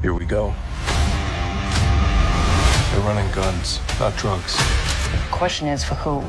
Here we go. They're running guns, not drugs. The question is for who?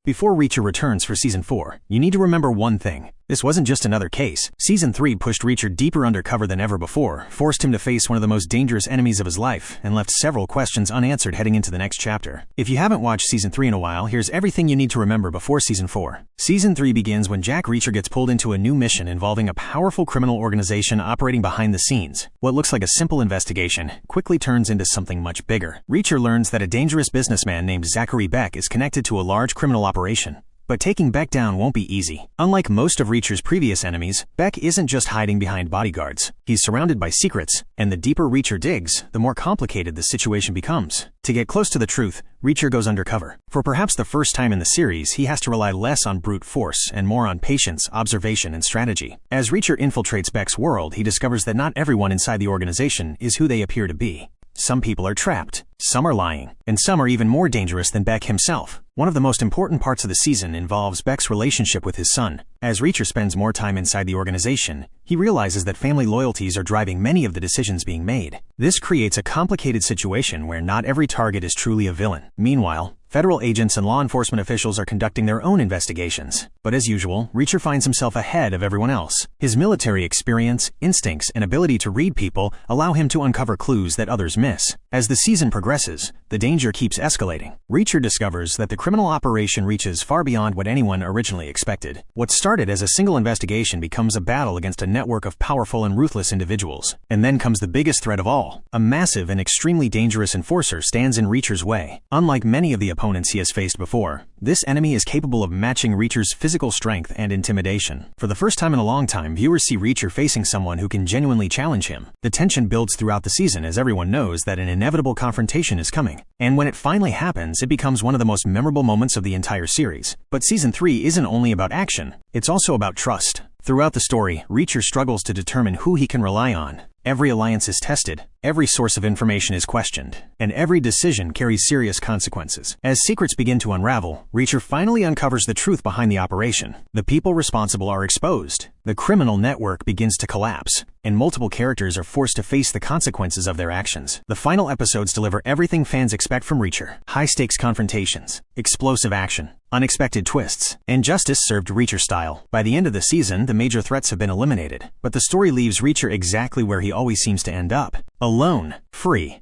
Before Reacher returns for Season 4, you need to remember one thing. This wasn't just another case. Season 3 pushed Reacher deeper undercover than ever before, forced him to face one of the most dangerous enemies of his life, and left several questions unanswered heading into the next chapter. If you haven't watched Season 3 in a while, here's everything you need to remember before Season 4. Season 3 begins when Jack Reacher gets pulled into a new mission involving a powerful criminal organization operating behind the scenes. What looks like a simple investigation quickly turns into something much bigger. Reacher learns that a dangerous businessman named Zachary Beck is connected to a large criminal operation. But taking Beck down won't be easy. Unlike most of Reacher's previous enemies, Beck isn't just hiding behind bodyguards. He's surrounded by secrets, and the deeper Reacher digs, the more complicated the situation becomes. To get close to the truth, Reacher goes undercover. For perhaps the first time in the series, he has to rely less on brute force and more on patience, observation, and strategy. As Reacher infiltrates Beck's world, he discovers that not everyone inside the organization is who they appear to be. Some people are trapped, some are lying, and some are even more dangerous than Beck himself. One of the most important parts of the season involves Beck's relationship with his son. As Reacher spends more time inside the organization, he realizes that family loyalties are driving many of the decisions being made. This creates a complicated situation where not every target is truly a villain. Meanwhile, federal agents and law enforcement officials are conducting their own investigations. But as usual, Reacher finds himself ahead of everyone else. His military experience, instincts, and ability to read people allow him to uncover clues that others miss. As the season progresses, the danger keeps escalating. Reacher discovers that the criminal operation reaches far beyond what anyone originally expected. What started as a single investigation becomes a battle against a network of powerful and ruthless individuals. And then comes the biggest threat of all. A massive and extremely dangerous enforcer stands in Reacher's way. Unlike many of the opponents he has faced before, this enemy is capable of matching Reacher's physical strength and intimidation. For the first time in a long time, viewers see Reacher facing someone who can genuinely challenge him. The tension builds throughout the season as everyone knows that an inevitable confrontation is coming. And when it finally happens, it becomes one of the most memorable moments of the entire series. But Season 3 isn't only about action, it's also about trust. Throughout the story, Reacher struggles to determine who he can rely on. Every alliance is tested, every source of information is questioned, and every decision carries serious consequences. As secrets begin to unravel, Reacher finally uncovers the truth behind the operation. The people responsible are exposed, the criminal network begins to collapse, and multiple characters are forced to face the consequences of their actions. The final episodes deliver everything fans expect from Reacher: high-stakes confrontations, explosive action, unexpected twists, and justice served Reacher style. By the end of the season, the major threats have been eliminated, but the story leaves Reacher exactly where he always seems to end up: alone, free,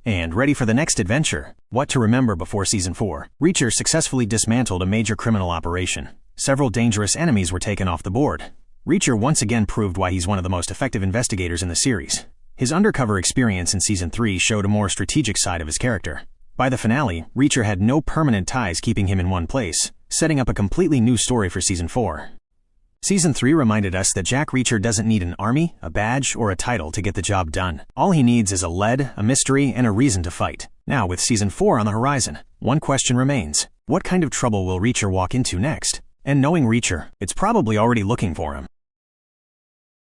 and ready for the next adventure. What to remember before Season 4. Reacher successfully dismantled a major criminal operation. Several dangerous enemies were taken off the board. Reacher once again proved why he's one of the most effective investigators in the series. His undercover experience in Season 3 showed a more strategic side of his character. By the finale, Reacher had no permanent ties keeping him in one place, setting up a completely new story for Season 4. Season 3 reminded us that Jack Reacher doesn't need an army, a badge, or a title to get the job done. All he needs is a lead, a mystery, and a reason to fight. Now, with Season 4 on the horizon, one question remains: what kind of trouble will Reacher walk into next? And knowing Reacher, it's probably already looking for him.